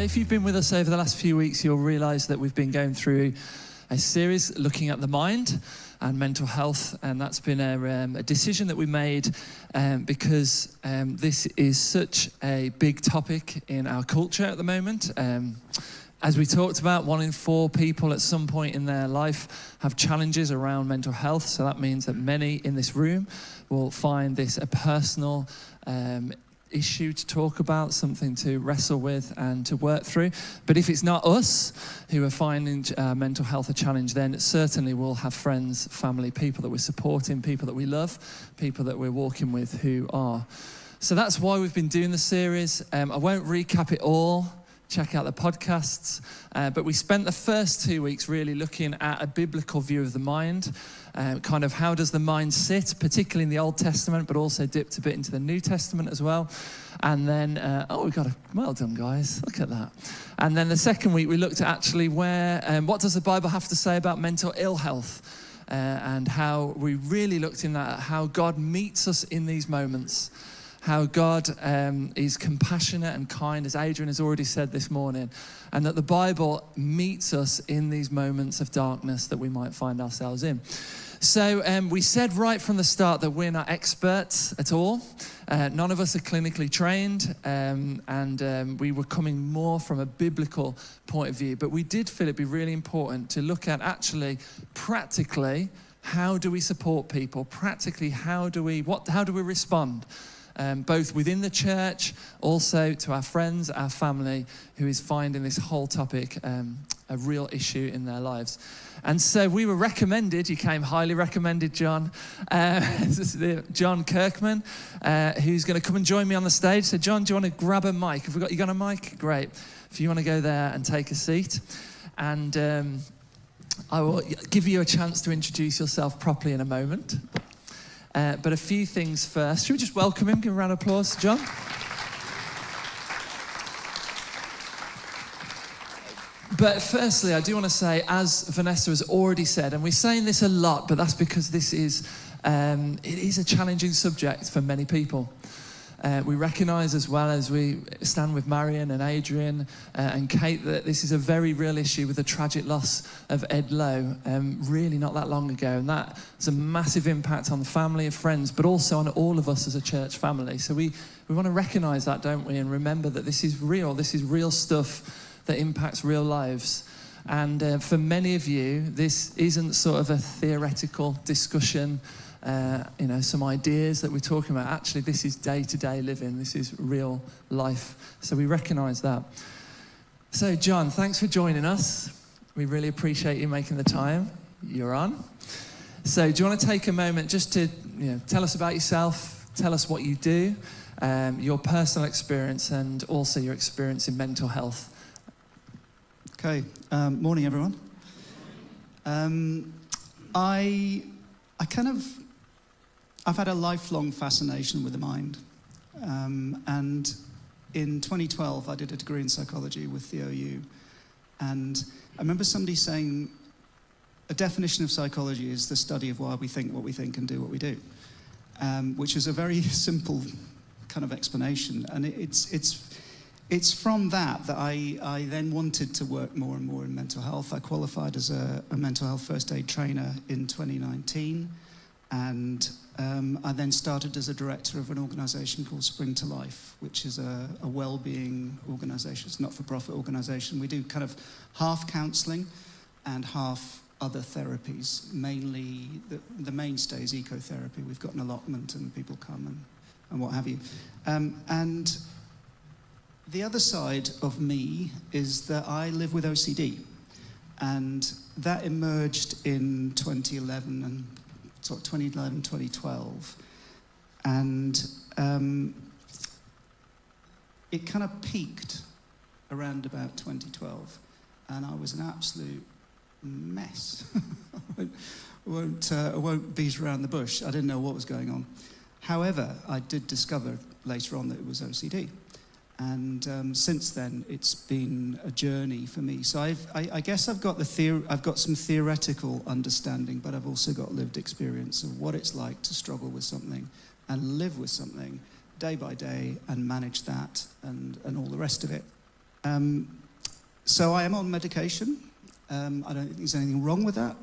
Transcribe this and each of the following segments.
So if you've been with us over the last few weeks, you'll realise that we've been going through a series looking at the mind and mental health, and that's been a decision that we made because this is such a big topic in our culture at the moment. As we talked about, 1 in 4 people at some point in their life have challenges around mental health, so that means that many in this room will find this a personal issue to talk about, something to wrestle with and to work through. But if it's not us who are finding mental health a challenge, then certainly we'll have friends, family, people that we're supporting, people that we love, people that we're walking with who are. So that's why we've been doing the series. I won't recap it all. Check out the podcasts. But we spent the first 2 weeks really looking at a biblical view of the mind. Kind of how does the mind sit, particularly in the Old Testament, but also dipped a bit into the New Testament as well. And then, well done, guys. Look at that. And then the second week, we looked at actually what does the Bible have to say about mental ill health? And how we really looked in that at how God meets us in these moments. How God is compassionate and kind, as Adrian has already said this morning, and that the Bible meets us in these moments of darkness that we might find ourselves in. So we said right from the start that we're not experts at all. None of us are clinically trained, and we were coming more from a biblical point of view. But we did feel it'd be really important to look at actually, practically, how do we support people? Practically, how do we respond? Both within the church, also to our friends, our family, who is finding this whole topic a real issue in their lives. And so we were recommended, you came highly recommended, John, John Kirkman, who's going to come and join me on the stage. So John, do you want to grab a mic? Have you got a mic? Great. If you want to go there and take a seat. And I will give you a chance to introduce yourself properly in a moment. But a few things first. Should we just welcome him? Give a round of applause, John. But firstly, I do want to say, as Vanessa has already said, and we're saying this a lot, but that's because this is, it is a challenging subject for many people. We recognise, as well as we stand with Marion and Adrian and Kate, that this is a very real issue with the tragic loss of Ed Lowe, really not that long ago. And that has a massive impact on the family and friends, but also on all of us as a church family. So we want to recognise that, don't we? And remember that this is real stuff that impacts real lives. And for many of you, this isn't sort of a theoretical discussion, some ideas that we're talking about. Actually, this is day-to-day living. This is real life. So we recognise that. So, John, thanks for joining us. We really appreciate you making the time. You're on. So do you want to take a moment just to tell us about yourself, tell us what you do, your personal experience, and also your experience in mental health? Okay. Morning, everyone. I've had a lifelong fascination with the mind. And in 2012, I did a degree in psychology with the OU. And I remember somebody saying, a definition of psychology is the study of why we think what we think and do what we do, which is a very simple kind of explanation. And it's from that I then wanted to work more and more in mental health. I qualified as a mental health first aid trainer in 2019. And I then started as a director of an organisation called Spring to Life, which is a well-being organisation. It's a not-for-profit organisation. We do kind of half counselling and half other therapies. Mainly, the mainstay is ecotherapy. We've got an allotment and people come and what have you. And the other side of me is that I live with OCD. And that emerged in 2011 and 2011, 2012, and it kind of peaked around about 2012, and I was an absolute mess. I won't beat around the bush. I didn't know what was going on. However, I did discover later on that it was OCD. And since then, it's been a journey for me. So I guess I've got some theoretical understanding, but I've also got lived experience of what it's like to struggle with something and live with something day by day and manage that and all the rest of it. So I am on medication. I don't think there's anything wrong with that.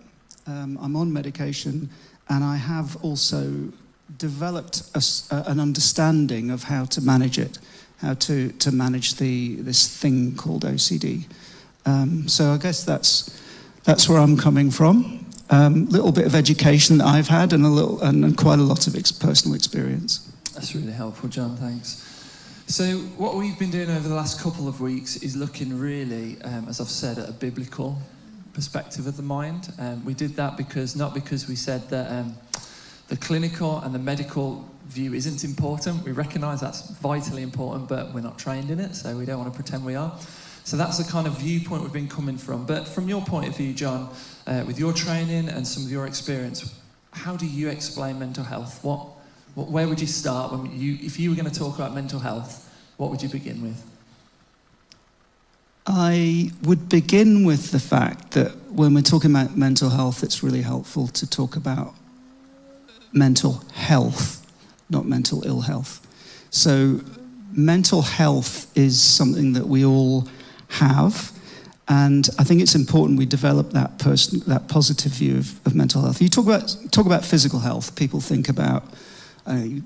I'm on medication, and I have also developed an understanding of how to manage it, how to manage this thing called OCD. So I guess that's where I'm coming from. Little bit of education that I've had, and quite a lot of personal experience. That's really helpful, John. Thanks. So what we've been doing over the last couple of weeks is looking really, as I've said, at a biblical perspective of the mind. We did that not because we said that the clinical and the medical view isn't important. We recognise that's vitally important, but we're not trained in it, so we don't want to pretend we are. So that's the kind of viewpoint we've been coming from. But from your point of view, John, with your training and some of your experience, how do you explain mental health? Where would you start if you were going to talk about mental health? What would you begin with? I would begin with the fact that when we're talking about mental health, it's really helpful to talk about mental health, not mental ill health. So mental health is something that we all have, and I think it's important we develop that positive view of mental health. You talk about physical health. People think about,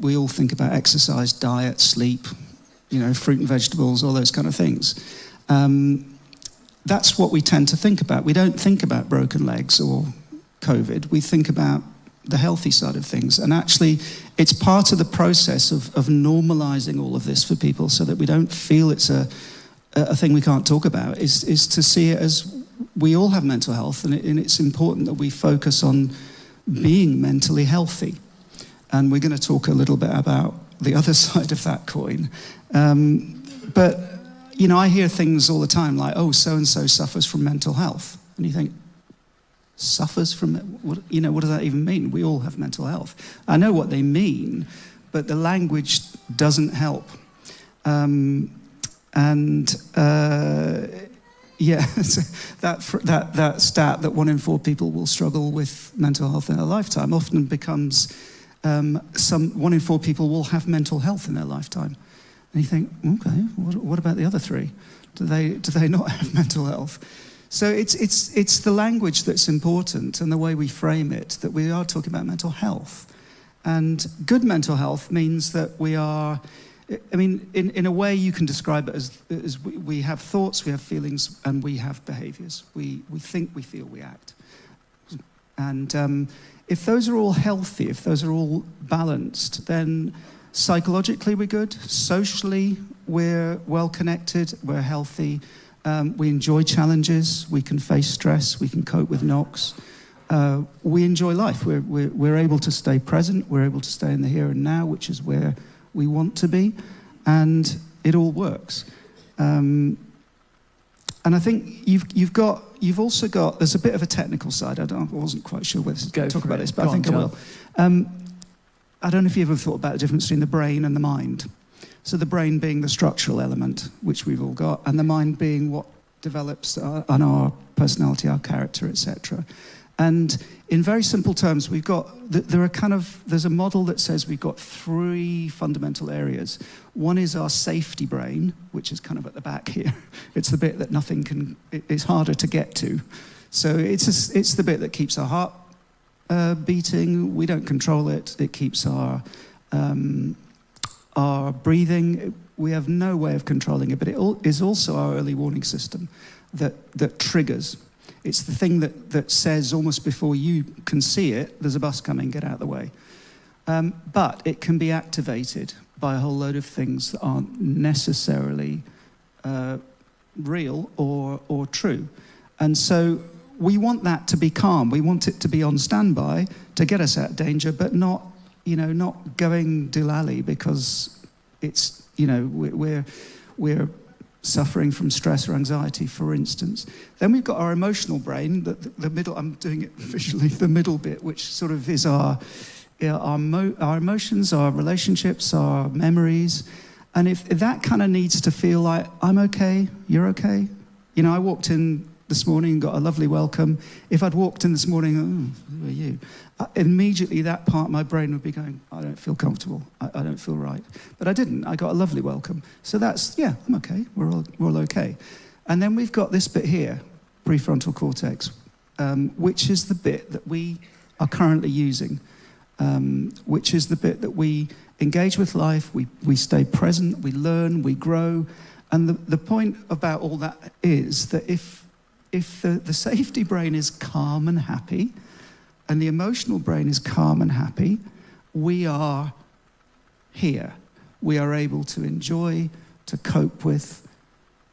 we all think about exercise, diet, sleep, fruit and vegetables, all those kind of things. That's what we tend to think about. We don't think about broken legs or COVID. We think about the healthy side of things. And actually, it's part of the process of normalizing all of this for people so that we don't feel it's a thing we can't talk about, is to see it as we all have mental health, and it's important that we focus on being mentally healthy. And we're going to talk a little bit about the other side of that coin. But I hear things all the time like, oh, so-and-so suffers from mental health. And you think, suffers from, what does that even mean? We all have mental health. I know what they mean, but the language doesn't help. That stat that 1 in 4 people will struggle with mental health in their lifetime often becomes 1 in 4 people will have mental health in their lifetime. And you think, okay, what about the other 3? Do they not have mental health? So it's the language that's important and the way we frame it, that we are talking about mental health. And good mental health means that we are, in a way you can describe it as we have thoughts, we have feelings, and we have behaviors. We think, we feel, we act. And if those are all healthy, if those are all balanced, then psychologically we're good, socially we're well connected, we're healthy, we enjoy challenges, we can face stress, we can cope with knocks, we enjoy life, we're able to stay present, we're able to stay in the here and now, which is where we want to be, and it all works. And I think you've also got, there's a bit of a technical side. I wasn't quite sure whether to talk about this, but I think I will. I don't know if you ever thought about the difference between the brain and the mind. So the brain being the structural element, which we've all got, and the mind being what develops on our personality, our character, etc. And in very simple terms, we've got, there's a model that says we've got 3 fundamental areas. One is our safety brain, which is kind of at the back here. It's the bit that it's harder to get to. So it's the bit that keeps our heart beating. We don't control it. It keeps our breathing. We have no way of controlling it, but it is also our early warning system that triggers. It's the thing that says almost before you can see it, there's a bus coming, get out of the way. But it can be activated by a whole load of things that aren't necessarily real or true. And so we want that to be calm. We want it to be on standby to get us out of danger, but not going doolally because it's, we're suffering from stress or anxiety, for instance. Then we've got our emotional brain, the middle, I'm doing it visually, the middle bit, which sort of is our emotions, our relationships, our memories. And if that kind of needs to feel like, I'm okay, you're okay. I walked in this morning, got a lovely welcome. If I'd walked in this morning, who are you? immediately that part of my brain would be going, I don't feel comfortable, I don't feel right. But I didn't. I got a lovely welcome. So that's, yeah, I'm okay. We're all okay. And then we've got this bit here, prefrontal cortex, which is the bit that we are currently using, which is the bit that we engage with life, we stay present, we learn, we grow. And the point about all that is that if the safety brain is calm and happy, and the emotional brain is calm and happy, we are here. We are able to enjoy, to cope with,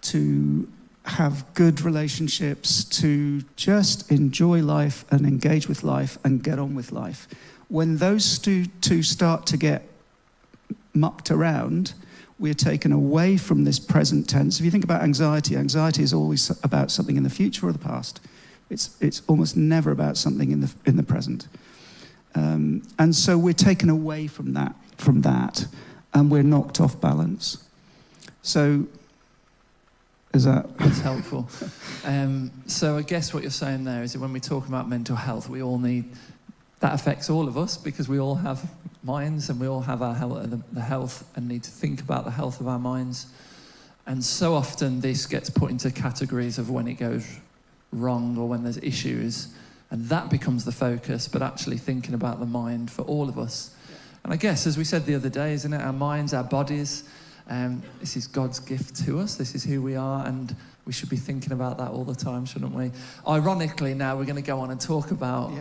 to have good relationships, to just enjoy life and engage with life and get on with life. When those two start to get mucked around, we're taken away from this present tense. If you think about anxiety, anxiety is always about something in the future or the past. It's almost never about something in the present. And so we're taken away from that, and we're knocked off balance. So, That's helpful. So I guess what you're saying there is that when we talk about mental health, we all need, that affects all of us because we all have minds and we all have our the health and need to think about the health of our minds. And so often this gets put into categories of when it goes wrong or when there's issues, and that becomes the focus, but actually thinking about the mind for all of us. Yeah. And I guess, as we said the other day, isn't it, our minds, our bodies, this is God's gift to us, this is who we are, and we should be thinking about that all the time, shouldn't we? Ironically, now we're going to go on and talk about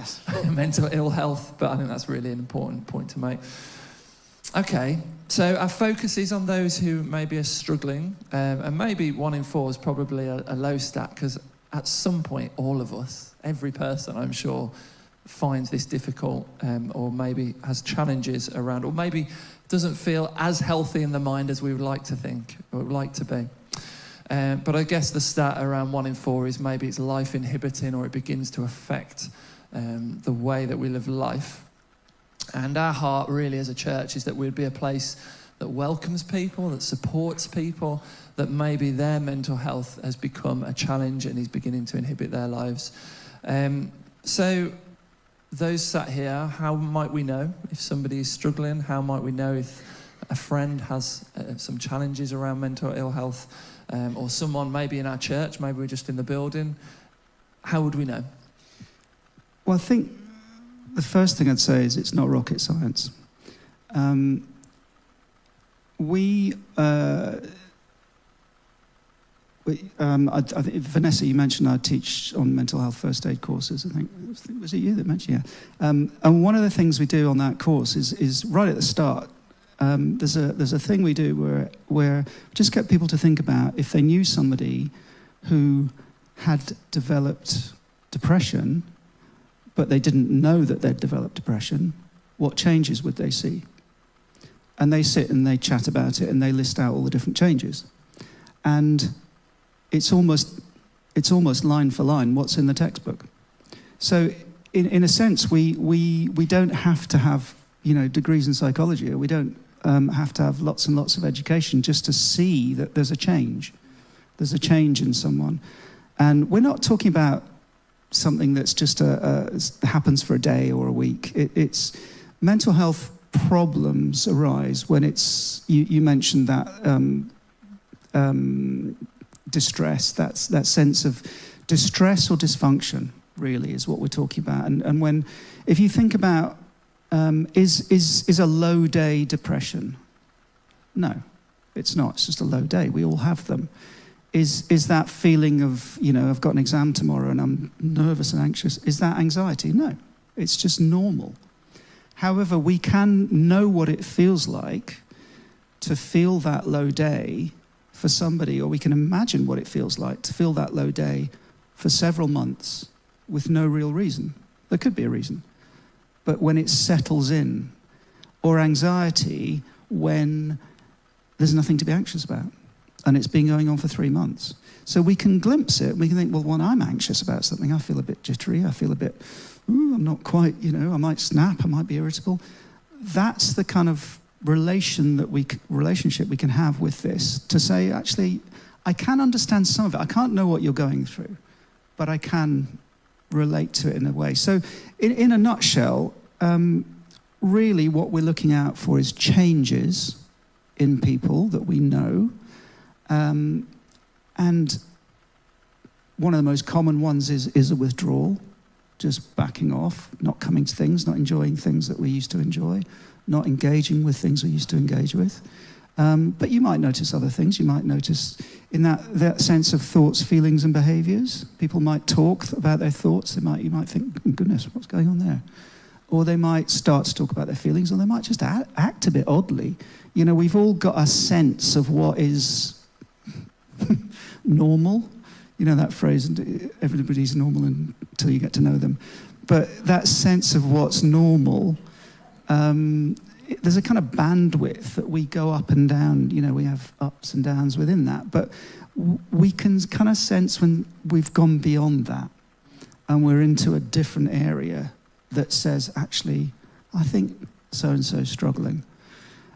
mental ill health, but I think that's really an important point to make. Okay, so our focus is on those who maybe are struggling, and maybe 1 in 4 is probably a low stat, because at some point, all of us, every person, I'm sure, finds this difficult, or maybe has challenges around, or maybe doesn't feel as healthy in the mind as we would like to think, or would like to be. But I guess the stat around 1 in 4 is maybe it's life inhibiting, or it begins to affect the way that we live life. And our heart really as a church is that we'd be a place that welcomes people, that supports people, that maybe their mental health has become a challenge and is beginning to inhibit their lives. So those sat here, how might we know if somebody is struggling? How might we know if a friend has some challenges around mental ill health? Or someone maybe in our church, maybe we're just in the building. How would we know? Well, I think the first thing I'd say is it's not rocket science. I think, Vanessa, you mentioned I teach on mental health first aid courses. I think was it you that mentioned? Yeah. And one of the things we do on that course is right at the start. There's a thing we do where we just get people to think about if they knew somebody who had developed depression, but they didn't know that they'd developed depression, what changes would they see? And they sit and they chat about it and they list out all the different changes. And it's almost line for line what's in the textbook. So in a sense, we don't have to have degrees in psychology, or we don't have to have lots and lots of education just to see that there's a change. There's a change in someone. And we're not talking about something that's just happens for a day or a week. It's mental health problems arise when it's, you mentioned that distress, that sense of distress or dysfunction really is what we're talking about. And if you think about, is a low day depression? No, it's not. It's just a low day. We all have them. Is that feeling of, I've got an exam tomorrow and I'm nervous and anxious, is that anxiety? No, it's just normal. However, we can know what it feels like to feel that low day for somebody, or we can imagine what it feels like to feel that low day for several months with no real reason. There could be a reason. But when it settles in, or anxiety when there's nothing to be anxious about, and it's been going on for 3 months. So we can glimpse it, we can think, well, when I'm anxious about something, I feel a bit jittery, I feel a bit, I'm not quite, I might snap, I might be irritable. That's the kind of relationship we can have with this, to say, actually, I can understand some of it. I can't know what you're going through, but I can relate to it in a way. So in a nutshell, really what we're looking out for is changes in people that we know. And one of the most common ones is a withdrawal, just backing off, not coming to things, not enjoying things that we used to enjoy, not engaging with things we used to engage with. But you might notice other things. You might notice in that sense of thoughts, feelings, and behaviors. People might talk about their thoughts. You might think, oh, goodness, what's going on there? Or they might start to talk about their feelings, or they might just act a bit oddly. You know, we've all got a sense of what is normal. You know that phrase, everybody's normal until you get to know them. But that sense of what's normal, there's a kind of bandwidth that we go up and down. You know, we have ups and downs within that. But we can kind of sense when we've gone beyond that and we're into a different area that says, actually, I think so-and-so is struggling.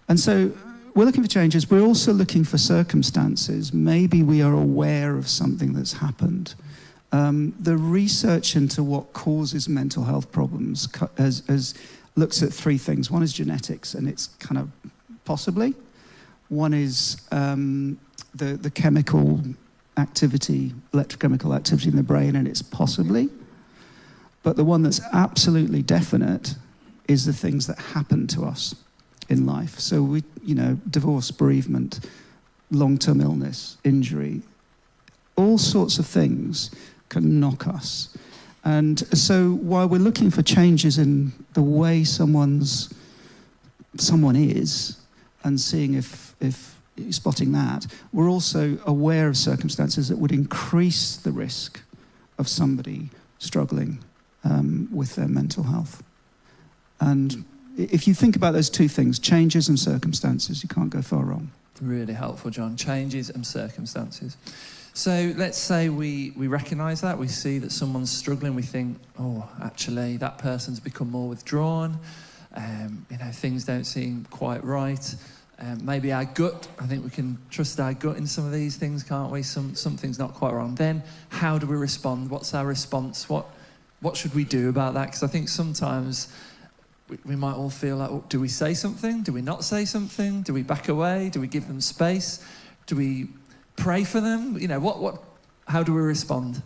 And so we're looking for changes. We're also looking for circumstances. Maybe we are aware of something that's happened. The research into what causes mental health problems looks at three things. One is genetics, and it's kind of possibly. One is the chemical activity, electrochemical activity in the brain, and it's possibly. But the one that's absolutely definite is the things that happen to us in life. So we, divorce, bereavement, long-term illness, injury, all sorts of things can knock us. And so while we're looking for changes in the way someone is, and seeing if spotting that, we're also aware of circumstances that would increase the risk of somebody struggling with their mental health. And if you think about those two things, changes and circumstances, you can't go far wrong. Really helpful, John. Changes and circumstances. So let's say we recognise that, we see that someone's struggling, we think, oh, actually, that person's become more withdrawn, things don't seem quite right. Maybe our gut, I think we can trust our gut in some of these things, can't we? Something's not quite wrong. Then how do we respond? What's our response? What should we do about that? Because I think sometimes we might all feel like, oh, do we say something? Do we not say something? Do we back away? Do we give them space? Do we pray for them? How do we respond?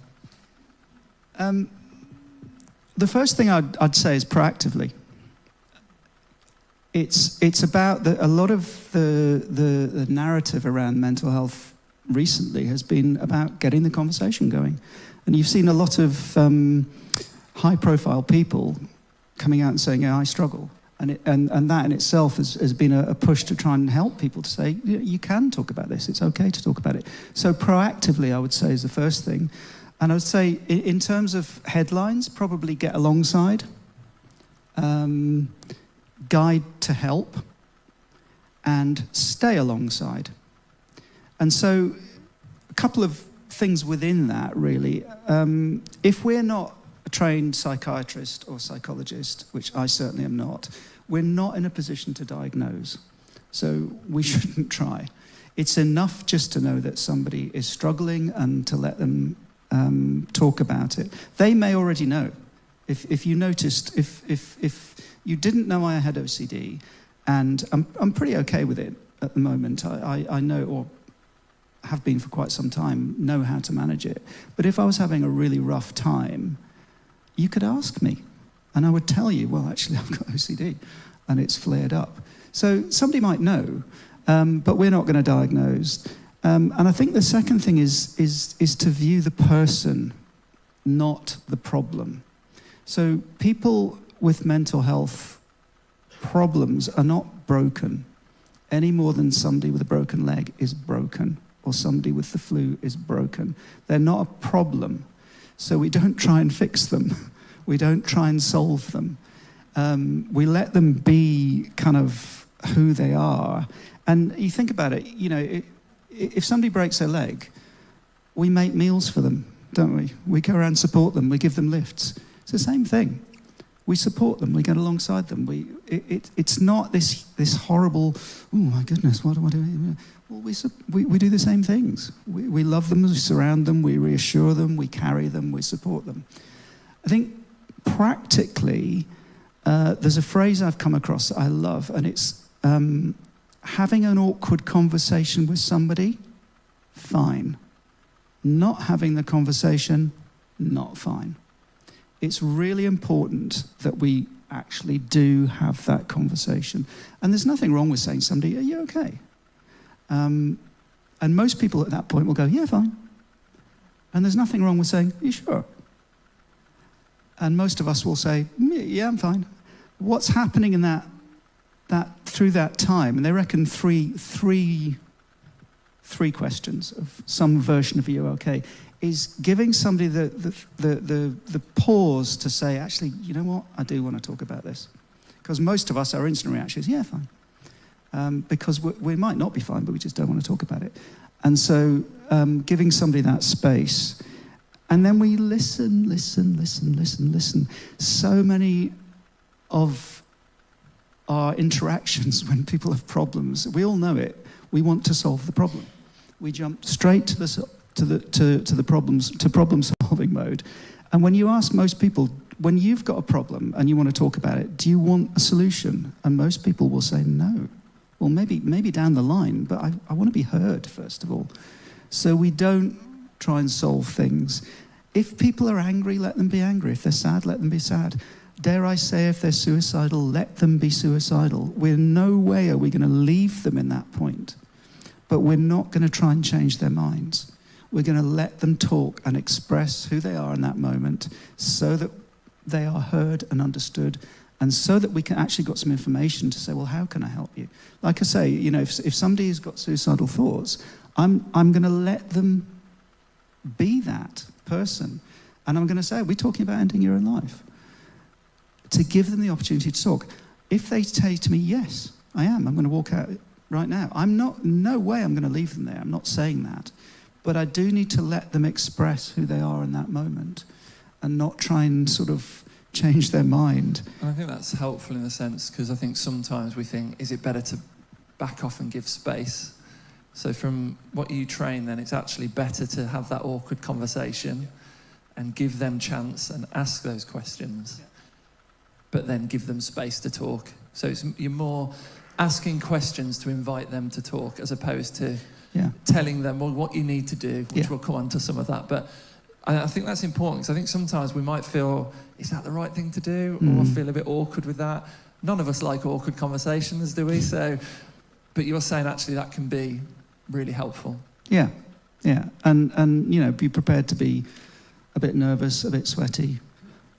The first thing I'd say is proactively. It's about a lot of the narrative around mental health recently has been about getting the conversation going. And you've seen a lot of high-profile people coming out and saying, yeah, I struggle. And that in itself has been a push to try and help people to say, you can talk about this, it's okay to talk about it. So proactively, I would say, is the first thing. And I would say, in terms of headlines, probably get alongside, guide to help, and stay alongside. And so a couple of things within that, really. If we're not a trained psychiatrist or psychologist, which I certainly am not, we're not in a position to diagnose. So we shouldn't try. It's enough just to know that somebody is struggling and to let them talk about it. They may already know. If you noticed, if you didn't know I had OCD, and I'm pretty okay with it at the moment. I know, or have been for quite some time, know how to manage it. But if I was having a really rough time, you could ask me, and I would tell you, well, actually, I've got OCD, and it's flared up. So somebody might know, but we're not going to diagnose. And I think the second thing is to view the person, not the problem. So people with mental health problems are not broken any more than somebody with a broken leg is broken, or somebody with the flu is broken. They're not a problem. So we don't try and fix them. We don't try and solve them. We let them be kind of who they are. And you think about it, if somebody breaks their leg, we make meals for them, don't we? We go around and support them. We give them lifts. It's the same thing. We support them. We get alongside them. It's not this horrible, oh my goodness, what do I do? Well, we do the same things. We love them, we surround them, we reassure them, we carry them, we support them. I think practically, there's a phrase I've come across that I love, and it's having an awkward conversation with somebody, fine. Not having the conversation, not fine. It's really important that we actually do have that conversation. And there's nothing wrong with saying to somebody, are you okay? And most people at that point will go, yeah, fine. And there's nothing wrong with saying, are you sure? And most of us will say, yeah, I'm fine. What's happening in that through that time, and they reckon three questions of some version of you okay, is giving somebody the pause to say, actually, you know what, I do want to talk about this. Because most of us, our instant reaction is, yeah, fine. Because we might not be fine, but we just don't want to talk about it. And so giving somebody that space, and then we listen. So many of our interactions when people have problems, we all know it, we want to solve the problem. We jump straight to the problem solving mode. And when you ask most people, when you've got a problem and you want to talk about it, do you want a solution? And most people will say no. Well, maybe down the line, but I want to be heard, first of all. So we don't try and solve things. If people are angry, let them be angry. If they're sad, let them be sad. Dare I say, if they're suicidal, let them be suicidal. We're no way are we going to leave them in that point. But we're not going to try and change their minds. We're going to let them talk and express who they are in that moment so that they are heard and understood, and so that we can actually got some information to say, well, how can I help you? Like I say, you know, if somebody has got suicidal thoughts, I'm going to let them be that person. And I'm going to say, are we talking about ending your own life? To give them the opportunity to talk. If they say to me, yes, I am, I'm going to walk out right now. No way I'm going to leave them there. I'm not saying that. But I do need to let them express who they are in that moment and not try and sort of change their mind. And I think that's helpful in a sense, because I think sometimes we think, is it better to back off and give space? So from what you train then, it's actually better to have that awkward conversation and give them chance and ask those questions. But then give them space to talk. So you're more asking questions to invite them to talk, as opposed to telling them, well, what you need to do, which we'll come on to some of that. But I think that's important, because I think sometimes we might feel, is that the right thing to do? Or feel a bit awkward with that. None of us like awkward conversations, do we? So, but you're saying actually that can be really helpful. Yeah. And you know, be prepared to be a bit nervous, a bit sweaty,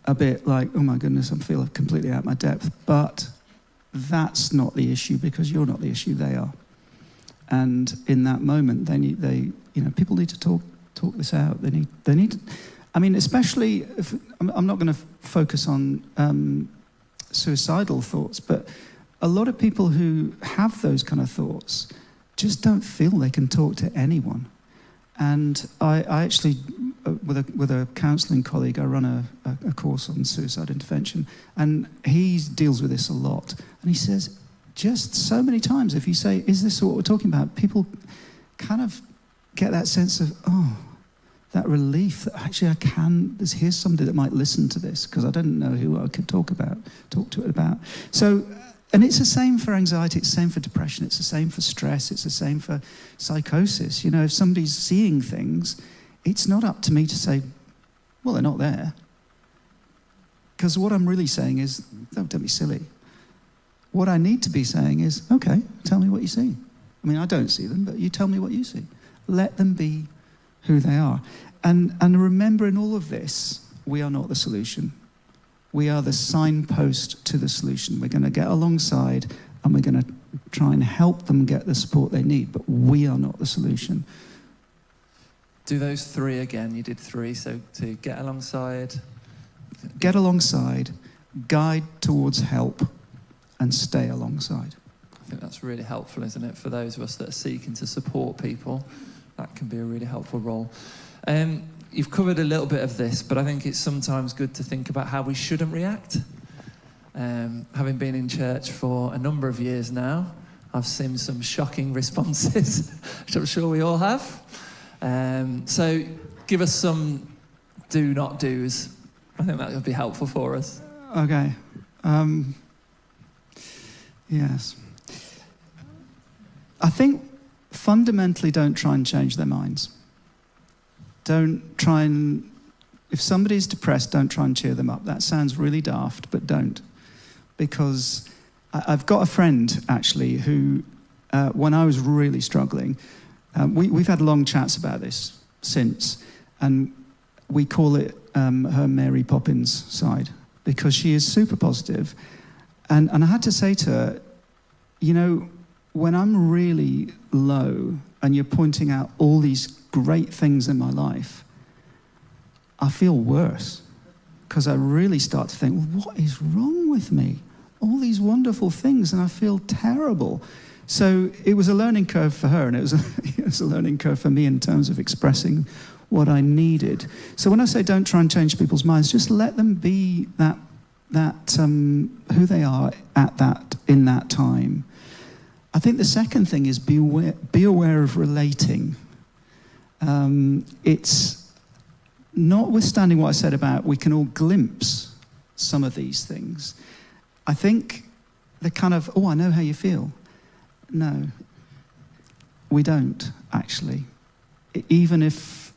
a bit like, oh my goodness, I'm feeling completely out of my depth. But that's not the issue, because you're not the issue, they are. And in that moment, they people need to talk this out. They need to, I mean, especially if, I'm not going to focus on suicidal thoughts, but a lot of people who have those kind of thoughts just don't feel they can talk to anyone. And I actually, with a counselling colleague, I run a course on suicide intervention, and he deals with this a lot. And he says, just so many times, if you say, is this what we're talking about, people kind of get that sense of, oh, that relief that actually here's somebody that might listen to this, because I didn't know who I could talk to it about. So, and it's the same for anxiety, it's the same for depression, it's the same for stress, it's the same for psychosis. You know, if somebody's seeing things, it's not up to me to say, well, they're not there. Because what I'm really saying is, don't be silly. What I need to be saying is, okay, tell me what you see. I mean, I don't see them, but you tell me what you see. Let them be who they are. And remember, in all of this, we are not the solution. We are the signpost to the solution. We're going to get alongside and we're going to try and help them get the support they need, but we are not the solution. Do those three again. You did three, so to get alongside. Get alongside, guide towards help, and stay alongside. I think that's really helpful, isn't it, for those of us that are seeking to support people. That can be a really helpful role. You've covered a little bit of this, but I think it's sometimes good to think about how we shouldn't react. Having been in church for a number of years now, I've seen some shocking responses, which I'm sure we all have. So give us some do not do's I think that would be helpful for us. Okay. Yes. I think fundamentally don't try and change their minds. Don't try and, if somebody's depressed, don't try and cheer them up. That sounds really daft, but don't. Because I've got a friend, actually, who, when I was really struggling, we've had long chats about this since, and we call it her Mary Poppins side, because she is super positive. And I had to say to her, you know, when I'm really low and you're pointing out all these great things in my life, I feel worse, because I really start to think, well, what is wrong with me? All these wonderful things, and I feel terrible. So it was a learning curve for her, and it was a learning curve for me in terms of expressing what I needed. So when I say don't try and change people's minds, just let them be that who they are in that time. I think the second thing is be aware of relating. It's notwithstanding what I said about we can all glimpse some of these things. I think the kind of, oh, I know how you feel. No, we don't, actually. Even if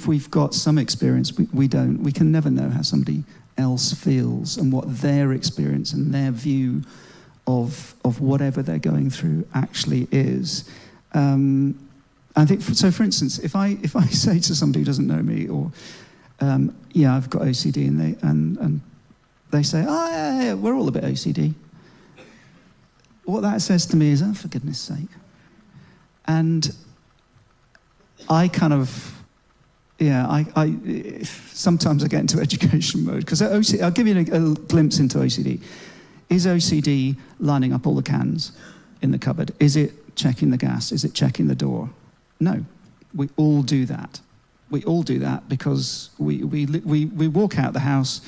we've got some experience, we don't. We can never know how somebody else feels and what their experience and their view of whatever they're going through actually is. I think, so for instance, if I say to somebody who doesn't know me, or, yeah, I've got OCD, and they say, oh, yeah, we're all a bit OCD. What that says to me is, oh, for goodness sake. And I kind of, yeah, I sometimes I get into education mode, because I'll give you a glimpse into OCD. Is OCD lining up all the cans in the cupboard? Is it checking the gas? Is it checking the door? No, we all do that. We all do that because we walk out the house,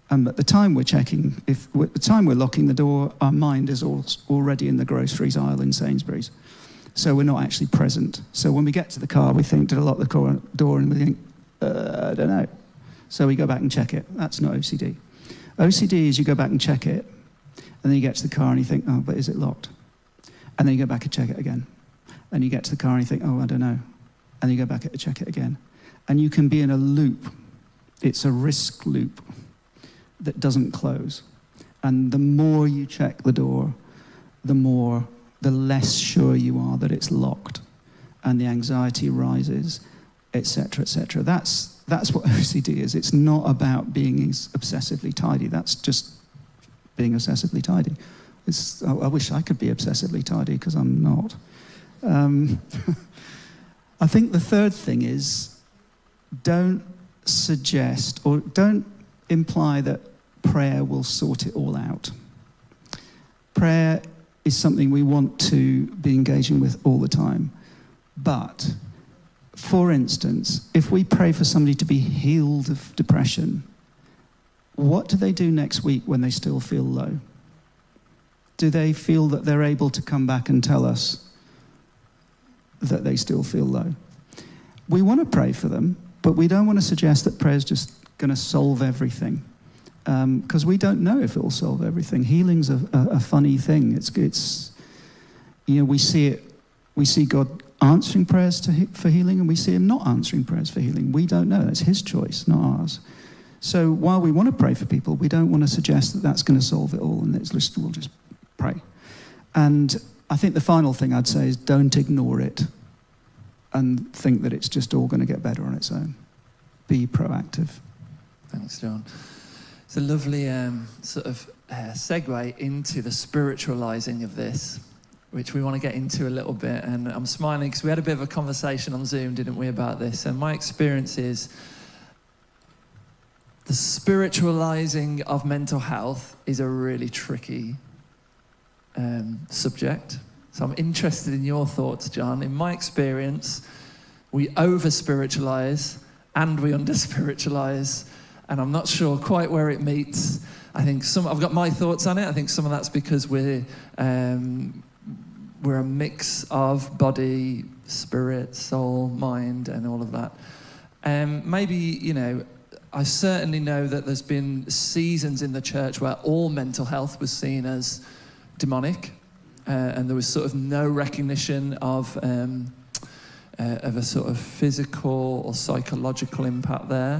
and at the time we're checking, at the time we're locking the door, our mind is already in the groceries aisle in Sainsbury's. So we're not actually present. So when we get to the car, we think, did I lock the door? And we think, I don't know. So we go back and check it. That's not OCD. OCD is you go back and check it, and then you get to the car and you think, oh, but is it locked? And then you go back and check it again. And you get to the car and you think, oh, I don't know. And then you go back and check it again. And you can be in a loop. It's a risk loop that doesn't close. And the more you check the door, the less sure you are that it's locked. And the anxiety rises, etc., etc. That's what OCD is. It's not about being obsessively tidy. That's just being obsessively tidy. I wish I could be obsessively tidy, because I'm not. I think the third thing is, don't suggest or don't imply that prayer will sort it all out. Prayer is something we want to be engaging with all the time. But, for instance, if we pray for somebody to be healed of depression, what do they do next week when they still feel low? Do they feel that they're able to come back and tell us that they still feel low? We want to pray for them, but we don't want to suggest that prayer is just going to solve everything, because we don't know if it will solve everything. Healing's a funny thing. It's you know, we see God answering prayers for healing, and we see him not answering prayers for healing. We don't know. That's his choice, not ours. So while we want to pray for people, we don't want to suggest that that's going to solve it all, and we'll just pray. And I think the final thing I'd say is, don't ignore it and think that it's just all going to get better on its own. Be proactive. Thanks, John. It's a lovely sort of segue into the spiritualizing of this, which we want to get into a little bit. And I'm smiling because we had a bit of a conversation on Zoom, didn't we, about this? And my experience is the spiritualizing of mental health is a really tricky subject. So I'm interested in your thoughts, John. In my experience, we over-spiritualize and we under-spiritualize, and I'm not sure quite where it meets. I think I've got my thoughts on it. I think some of that's because we're a mix of body, spirit, soul, mind, and all of that. Maybe, you know, I certainly know that there's been seasons in the church where all mental health was seen as demonic, and there was sort of no recognition of a sort of physical or psychological impact there,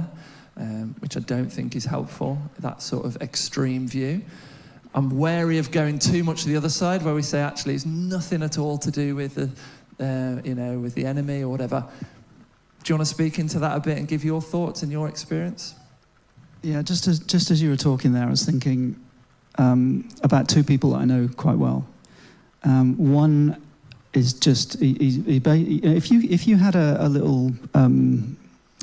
which I don't think is helpful, that sort of extreme view. I'm wary of going too much to the other side, where we say actually it's nothing at all to do with with the enemy or whatever. Do you want to speak into that a bit and give your thoughts and your experience? Yeah, just as you were talking there, I was thinking about two people that I know quite well. One is just if you had a little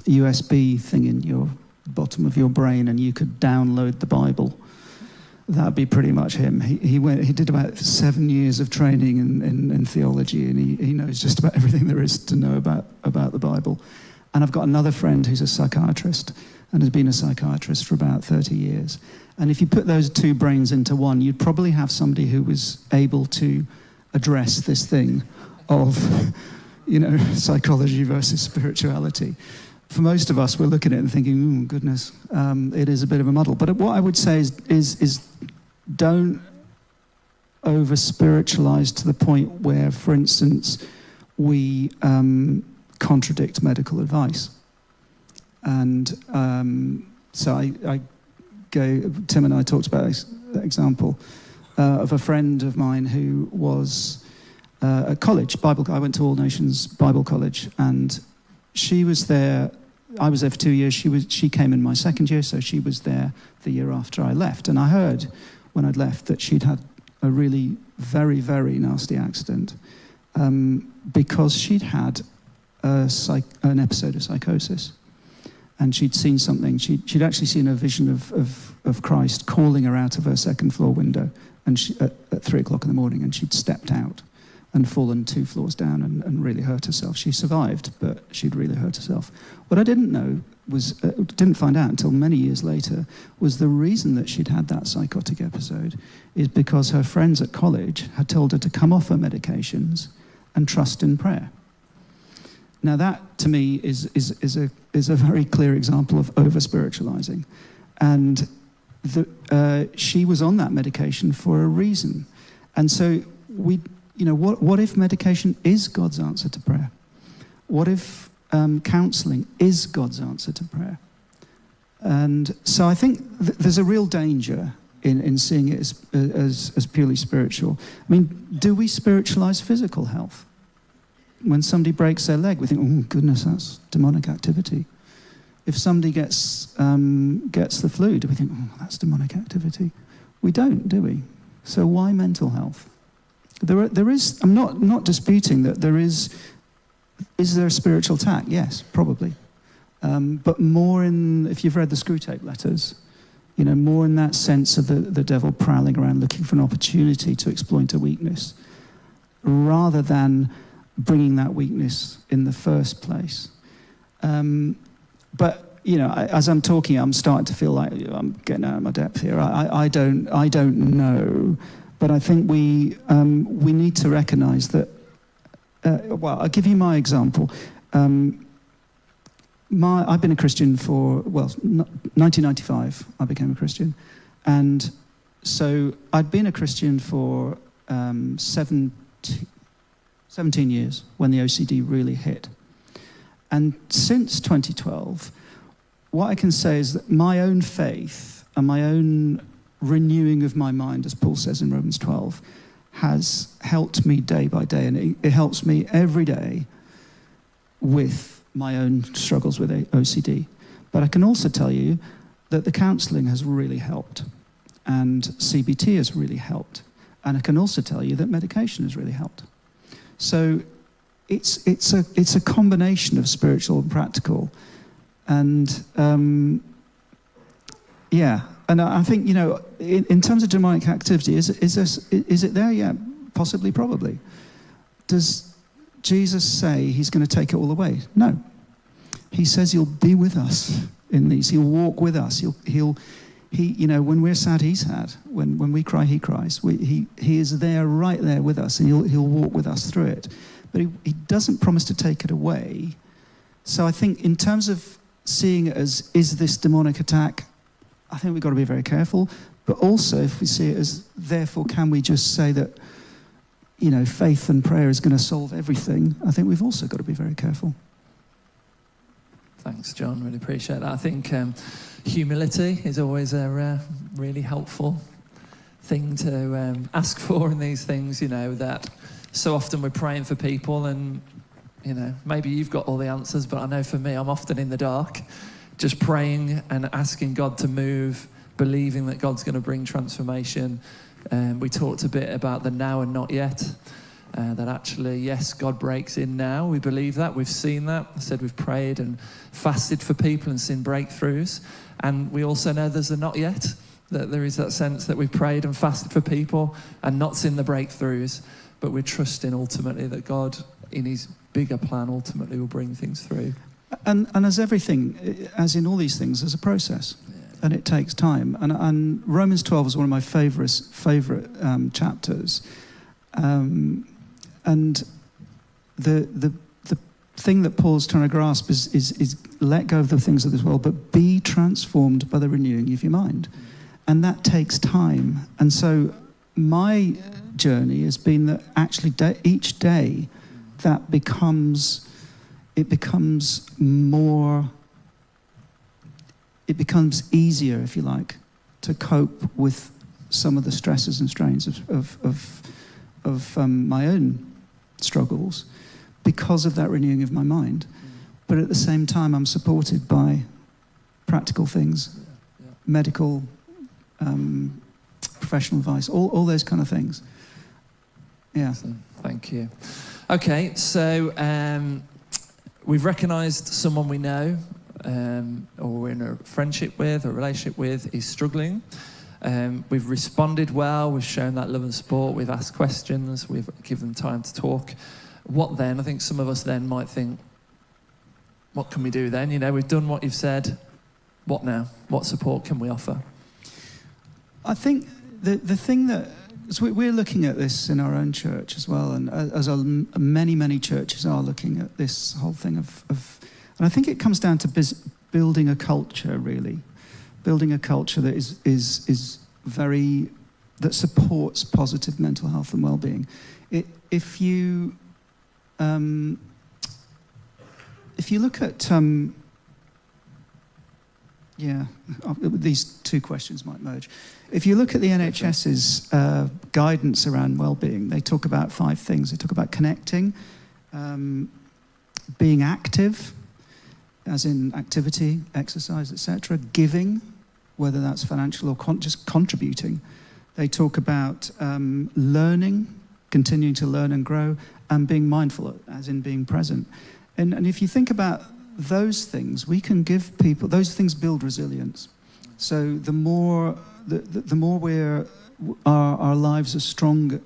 USB thing in your bottom of your brain and you could download the Bible, that'd be pretty much him. He did about 7 years of training in theology, and he knows just about everything there is to know about the Bible. And I've got another friend who's a psychiatrist and has been a psychiatrist for about 30 years. And if you put those two brains into one, you'd probably have somebody who was able to address this thing of, psychology versus spirituality. For most of us, we're looking at it and thinking, goodness, it is a bit of a muddle. But what I would say is don't over-spiritualize to the point where, for instance, we contradict medical advice. And so Tim and I talked about that example of a friend of mine who was at college, I went to All Nations Bible College, and she was there. I was there for 2 years. She came in my second year, so she was there the year after I left. And I heard when I'd left that she'd had a really very, very nasty accident because she'd had an episode of psychosis. And she'd seen something. She'd actually seen a vision of Christ calling her out of her second floor window, and at 3 o'clock in the morning, and she'd stepped out and fallen 2 floors down and really hurt herself. She survived, but she'd really hurt herself. What I didn't know didn't find out until many years later, was the reason that she'd had that psychotic episode is because her friends at college had told her to come off her medications and trust in prayer. Now that, to me, is a very clear example of over-spiritualizing. And she was on that medication for a reason. And so what if medication is God's answer to prayer? What if counseling is God's answer to prayer? And so I think there's a real danger in seeing it as purely spiritual. I mean, do we spiritualize physical health? When somebody breaks their leg, we think, oh, goodness, that's demonic activity. If somebody gets the flu, do we think, oh, that's demonic activity? We don't, do we? So why mental health? There is, I'm not disputing that there is there a spiritual tack? Yes, probably. But more if you've read the Screwtape Letters, more in that sense of the devil prowling around looking for an opportunity to exploit a weakness, rather than bringing that weakness in the first place. But as I'm talking, I'm starting to feel like I'm getting out of my depth here. I don't know, but I think we need to recognise that. I'll give you my example. I've been a Christian for 1995. I became a Christian, and so I'd been a Christian for 17 years when the OCD really hit. And since 2012, what I can say is that my own faith and my own renewing of my mind, as Paul says in Romans 12, has helped me day by day, and it helps me every day with my own struggles with OCD. But I can also tell you that the counselling has really helped, and CBT has really helped, and I can also tell you that medication has really helped. So it's a combination of spiritual and practical, and and I think in terms of demonic activity, is it there? Yeah, possibly, probably. Does Jesus say he's going to take it all away? No. He says he'll be with us in these. He'll walk with us. He when we're sad, he's sad. When we cry, he cries. He is there, right there with us, and he'll walk with us through it. But he doesn't promise to take it away. So I think in terms of seeing it as, is this demonic attack? I think we've got to be very careful. But also, if we see it as, therefore, can we just say that, faith and prayer is going to solve everything? I think we've also got to be very careful. Thanks, John. Really appreciate that. I think humility is always a really helpful thing to ask for in these things, that so often we're praying for people and, maybe you've got all the answers, but I know for me, I'm often in the dark, just praying and asking God to move, believing that God's going to bring transformation. We talked a bit about the now and not yet. That actually, yes, God breaks in now. We believe that. We've seen that. I said we've prayed and fasted for people and seen breakthroughs. And we also know there's a not yet, that there is that sense that we've prayed and fasted for people and not seen the breakthroughs. But we're trusting ultimately that God, in his bigger plan, ultimately will bring things through. And as everything, as in all these things, there's a process. And it takes time. And Romans 12 is one of my favorite chapters. And the thing that Paul's trying to grasp is let go of the things of this world, but be transformed by the renewing of your mind. And that takes time. And so my journey has been that actually each day that becomes easier, if you like, to cope with some of the stresses and strains of my own struggles because of that renewing of my mind. But at the same time, I'm supported by practical things, medical, professional advice, all those kind of things. Yeah. Thank you. Okay, so we've recognised someone we know or we're in a friendship with or a relationship with is struggling. We've responded well, we've shown that love and support, we've asked questions, we've given them time to talk. What then? I think some of us then might think, what can we do then? We've done what you've said. What now? What support can we offer? I think the thing that, so we're looking at this in our own church as well, and as many churches are looking at this whole thing of and I think it comes down to building a culture, really. Building a culture that is very, that supports positive mental health and well-being. If you look at, these two questions might merge. If you look at the NHS's guidance around well-being, they talk about 5 things. They talk about connecting, being active, as in activity, exercise, etc., giving, whether that's financial or just contributing. They talk about learning, continuing to learn and grow, and being mindful, as in being present. And if you think about those things, we can give people, those things build resilience. So the more our lives are stronger,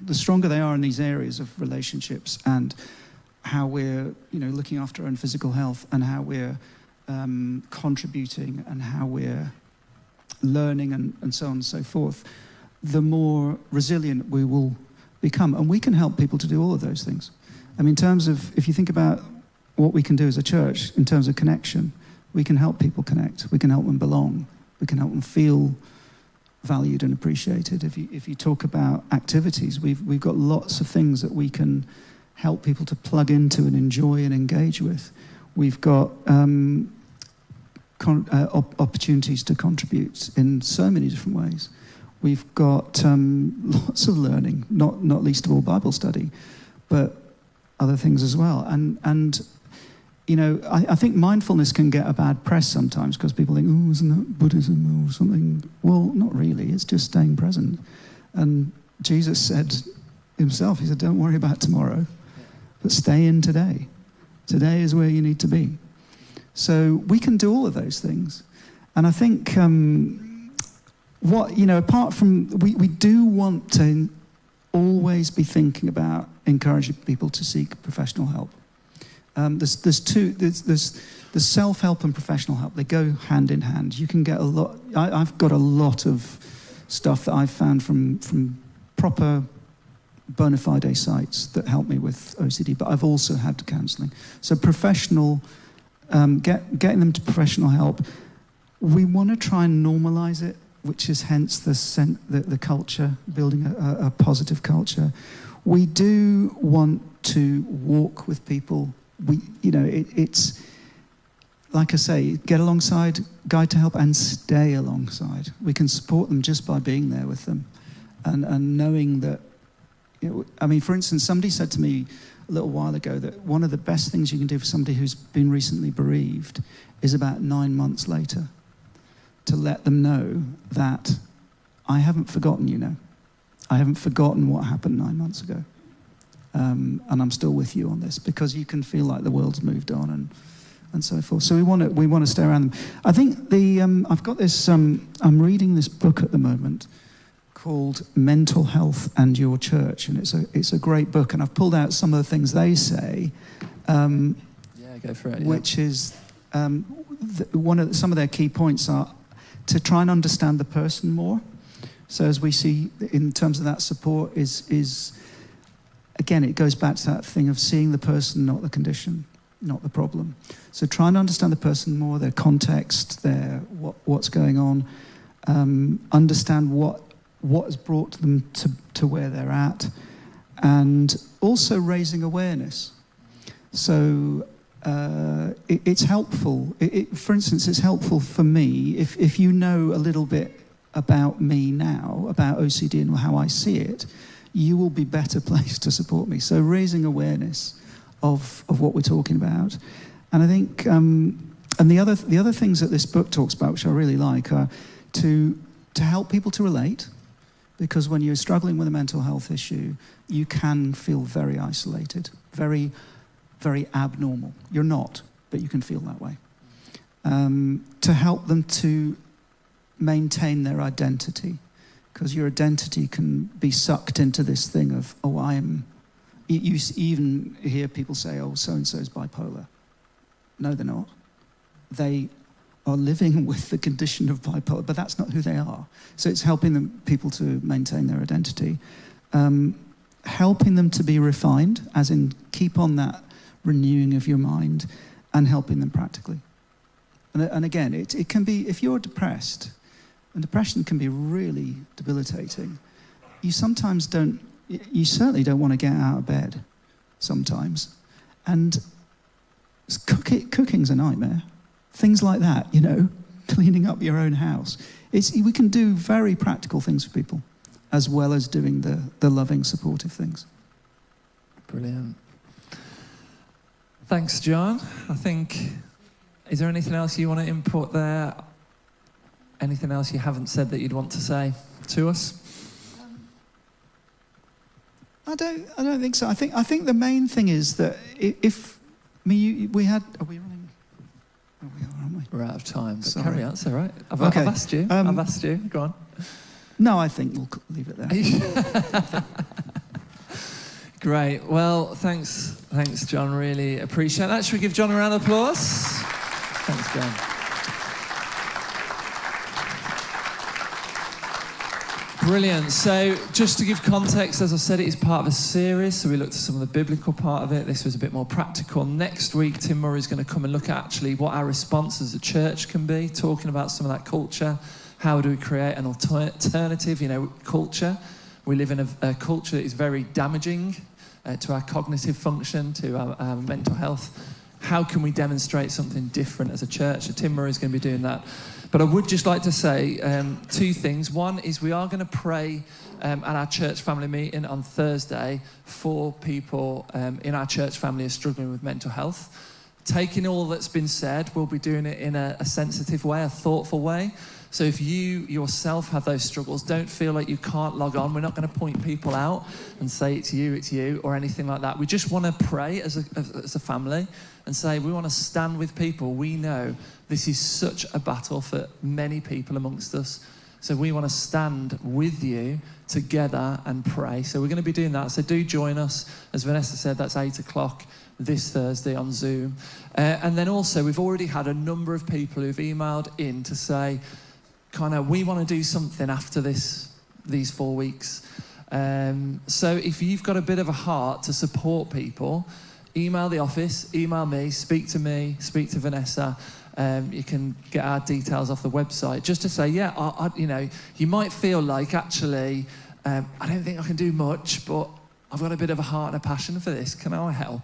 the stronger they are in these areas of relationships and how we're looking after our own physical health and how we're contributing and how we're learning and so on and so forth, the more resilient we will become. And we can help people to do all of those things. I mean, in terms of, if you think about what we can do as a church in terms of connection, we can help people connect. We can help them belong. We can help them feel valued and appreciated. If you talk about activities, we've got lots of things that we can help people to plug into and enjoy and engage with. We've got opportunities to contribute in so many different ways. We've got lots of learning, not least of all Bible study, but other things as well. And I think mindfulness can get a bad press sometimes because people think, oh, isn't that Buddhism or something? Well, not really. It's just staying present. And Jesus said himself, he said, don't worry about tomorrow, but stay in today. Today is where you need to be. So we can do all of those things. And I think apart from, we do want to always be thinking about encouraging people to seek professional help. There's self-help and professional help. They go hand in hand. You can get a lot. I've got a lot of stuff that I've found from proper bona fide sites that help me with OCD, but I've also had counselling. So professional getting them to professional help. We want to try and normalise it, which is hence the culture, building a positive culture. We do want to walk with people. It's like I say, get alongside, guide to help, and stay alongside. We can support them just by being there with them, and knowing that. For instance, somebody said to me a little while ago that one of the best things you can do for somebody who's been recently bereaved is about 9 months later to let them know that I haven't forgotten you. I haven't forgotten what happened 9 months ago, and I'm still with you on this, because you can feel like the world's moved on and so forth. So we want to stay around them. I think I've got this. I'm reading this book at the moment called Mental Health and Your Church, and it's a great book. And I've pulled out some of the things they say. Go for it. Which is some of their key points are to try and understand the person more. So as we see in terms of that support is again, it goes back to that thing of seeing the person, not the condition, not the problem. So try and understand the person more, their context, what's going on, understand what has brought them to where they're at, and also raising awareness. So it's helpful. For instance, it's helpful for me if you know a little bit about me now, about OCD and how I see it, you will be better placed to support me. So raising awareness of what we're talking about. And I think, and the other things that this book talks about, which I really like, are to help people to relate, because when you're struggling with a mental health issue, you can feel very isolated, very, very abnormal. You're not, but you can feel that way. To help them to maintain their identity, because your identity can be sucked into this thing of, you even hear people say, so-and-so's bipolar. No, they're not. They are living with the condition of bipolar, but that's not who they are. So it's helping people to maintain their identity. Helping them to be refined, as in keep on that renewing of your mind, and helping them practically. And again, it can be, if you're depressed, and depression can be really debilitating, you certainly don't want to get out of bed sometimes. And cooking's a nightmare. Things like that, cleaning up your own house. We can do very practical things for people, as well as doing the loving, supportive things. Brilliant. Thanks, John. Is there anything else you want to input there? Anything else you haven't said that you'd want to say to us? I don't think so. I think the main thing is that are we running? Oh, we are, aren't we? We're out of time, but Sorry. carry on. It's all right. I've asked you. I've asked you. Go on. No, I think we'll leave it there. Great. Well, thanks, John. Really appreciate that. Should we give John a round of applause? Thanks, John. Brilliant. So just to give context, as I said, it is part of a series. So we looked at some of the biblical part of it. This was a bit more practical. Next week, Tim Murray's going to come and look at actually what our response as a church can be, talking about some of that culture. How do we create an alternative, culture? We live in a culture that is very damaging to our cognitive function, to our mental health. How can we demonstrate something different as a church? So Tim Murray's going to be doing that. But I would just like to say two things. One is we are going to pray at our church family meeting on Thursday for people in our church family who are struggling with mental health. Taking all that's been said, we'll be doing it in a sensitive way, a thoughtful way. So if you yourself have those struggles, don't feel like you can't log on. We're not going to point people out and say it's you, or anything like that. We just want to pray as a family and say we want to stand with people. We know this is such a battle for many people amongst us. So we want to stand with you together and pray. So we're going to be doing that. So do join us. As Vanessa said, that's 8:00 this Thursday on Zoom. And then also, we've already had a number of people who've emailed in to say, we want to do something after these 4 weeks. So if you've got a bit of a heart to support people, email the office, email me, speak to Vanessa. You can get our details off the website just to say, yeah, you know, you might feel like, actually, I don't think I can do much, but I've got a bit of a heart and a passion for this. Can I help?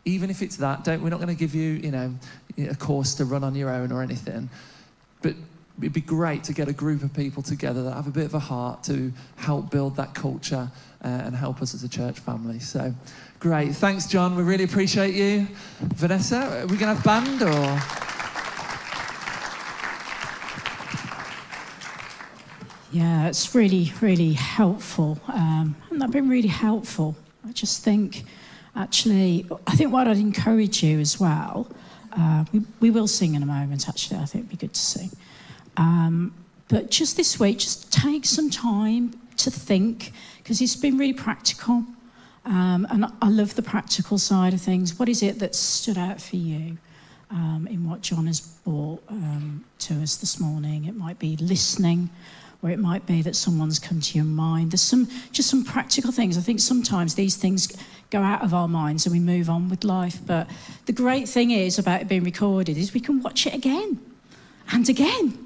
Even if it's that, we're not going to give you, you know, a course to run on your own or anything. But it'd be great to get a group of people together that have a bit of a heart to help build that culture and help us as a church family. So, great. Thanks, John. We really appreciate you. Vanessa, are we going to have band or...? Yeah, it's really, really helpful. And that's been really helpful. I just think, actually, I think what I'd encourage you as well, we will sing in a moment, actually. I think it'd be good to sing. But just this week, just take some time to think, because it's been really practical. And I love the practical side of things. What is it that stood out for you in what John has brought to us this morning? It might be listening, or it might be that someone's come to your mind. There's just some practical things. I think sometimes these things go out of our minds and we move on with life. But the great thing is about it being recorded is we can watch it again and again.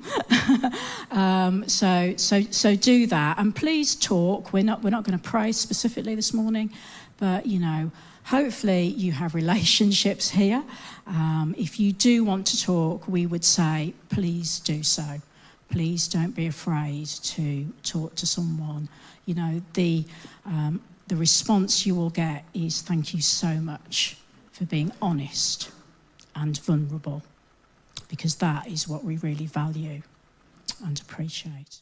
So do that. And please talk. We're not going to pray specifically this morning, but, you know, hopefully you have relationships here. If you do want to talk, we would say, please do so. Please don't be afraid to talk to someone. You know, the response you will get is thank you so much for being honest and vulnerable, because that is what we really value and appreciate.